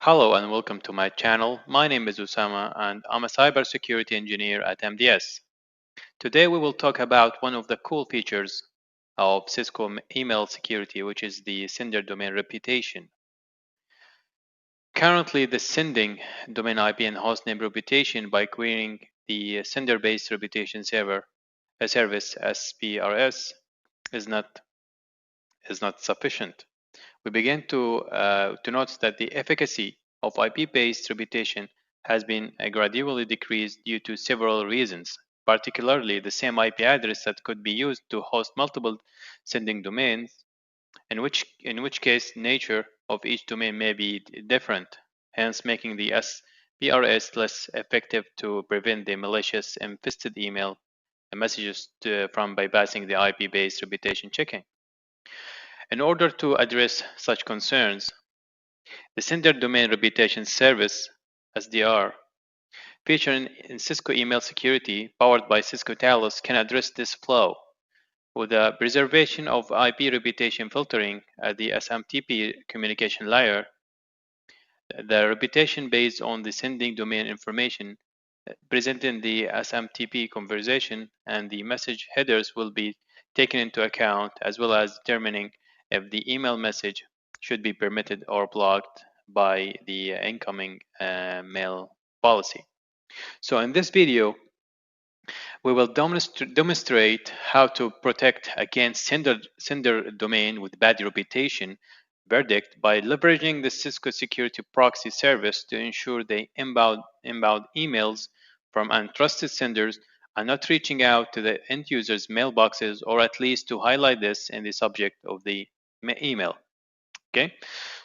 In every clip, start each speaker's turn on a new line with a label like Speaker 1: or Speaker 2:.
Speaker 1: Hello and welcome to my channel. My name is Usama and I'm a cybersecurity engineer at MDS. Today we will talk about one of the cool features of Cisco email security, which is the sender domain reputation. Currently, the sending domain IP and hostname reputation by querying the sender-based reputation service SPRS is not sufficient. We begin to notice that the efficacy of IP-based reputation has been gradually decreased due to several reasons, particularly the same IP address that could be used to host multiple sending domains, in which case nature of each domain may be different, hence making the SPRS less effective to prevent the malicious infested email messages from bypassing the IP-based reputation checking. In order to address such concerns, the Sender Domain Reputation Service (SDR) feature in Cisco email security powered by Cisco Talos can address this flaw. With the preservation of IP reputation filtering at the SMTP communication layer, the reputation based on the sending domain information present in the SMTP conversation and the message headers will be taken into account, as well as determining if the email message should be permitted or blocked by the incoming mail policy. So in this video, we will demonstrate how to protect against sender domain with bad reputation verdict by leveraging the Cisco Security Proxy service to ensure the inbound emails from untrusted senders are not reaching out to the end user's mailboxes, or at least to highlight this in the subject of the email. Okay,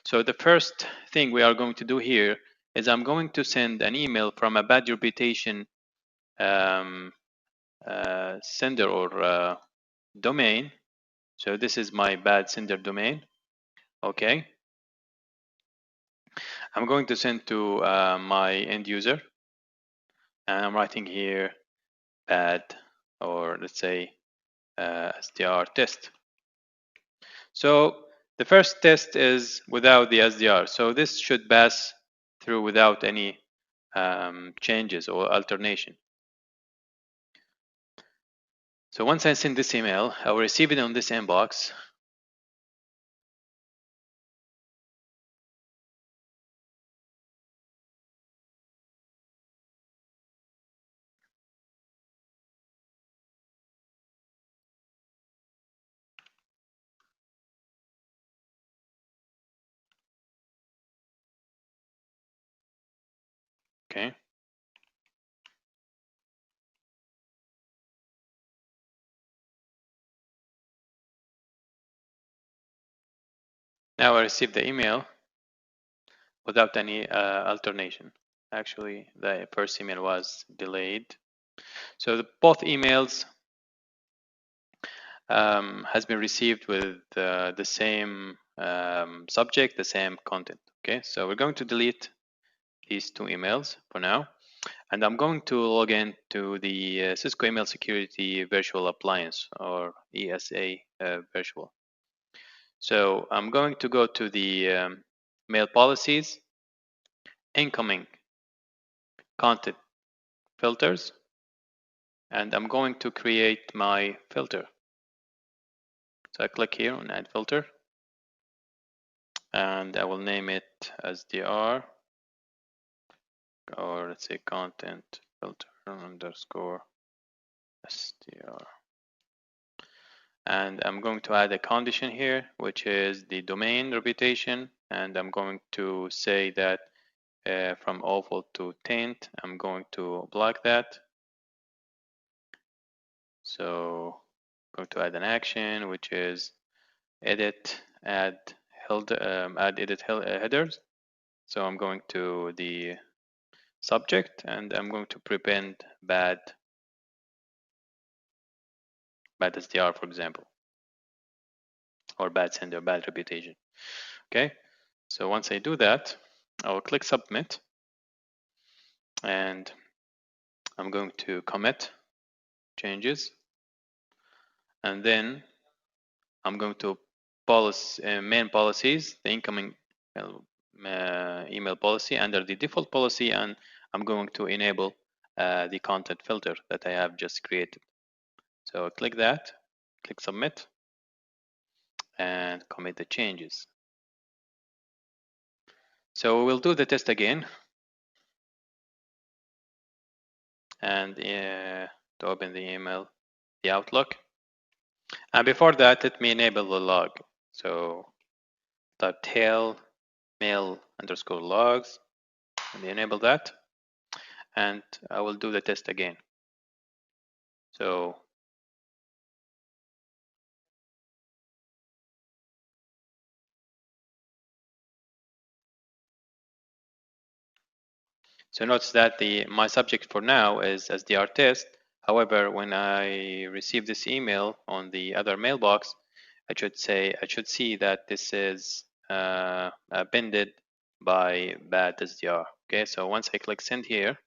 Speaker 1: so the first thing we are going to do here is I'm going to send an email from a bad reputation sender or domain. So this is my bad sender domain. Okay, I'm going to send to my end user, and I'm writing here bad, or let's say SDR test. So the first test is without the SDR, so this should pass through without any changes or alternation. So once I send this email, I will receive it on this inbox. Okay. Now I received the email without any alternation. Actually, the first email was delayed. So both emails has been received with the same subject, the same content. Okay, so we're going to delete these two emails for now, and I'm going to log in to the Cisco Email Security Virtual Appliance, or ESA Virtual. So I'm going to go to the mail policies, incoming content filters, and I'm going to create my filter. So I click here on add filter, and I will name it SDR, or let's say content filter underscore SDR. And I'm going to add a condition here, which is the domain reputation, and I'm going to say that from awful to taint, I'm going to block that. So I'm going to add an action, which is edit, add edit headers. So I'm going to the subject, and I'm going to prevent bad SDR, for example, or bad sender, bad reputation. Okay, so once I do that, I will click submit, and I'm going to commit changes, and then I'm going to main policies, the incoming email policy under the default policy, and I'm going to enable the content filter that I have just created. So click that, click submit, and commit the changes. So we'll do the test again, and to open the email, the Outlook. And before that, let me enable the log. So type tail mail underscore logs, and enable that, and I will do the test again. So notice that my subject for now is SDR test. However, when I receive this email on the other mailbox, I should see that this is appended by bad SDR. Okay, so once I click send here,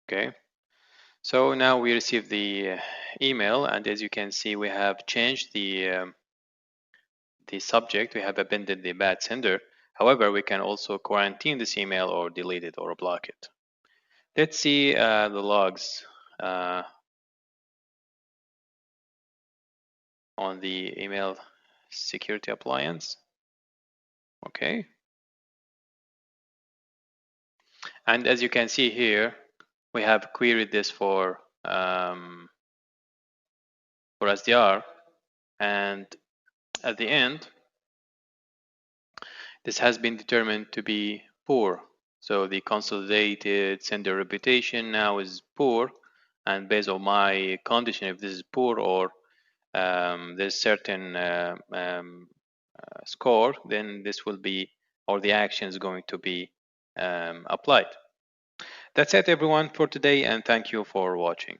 Speaker 1: okay, so now we receive the email, and as you can see, we have changed the subject. We have appended the bad sender. However, we can also quarantine this email or delete it or block it. Let's see the logs on the email security appliance. Okay. And as you can see here, we have queried this for SDR, and at the end, this has been determined to be poor. So the consolidated sender reputation now is poor, and based on my condition, if this is poor or there's certain score, then this will be, or the action is going to be applied. That's it, everyone, for today, and thank you for watching.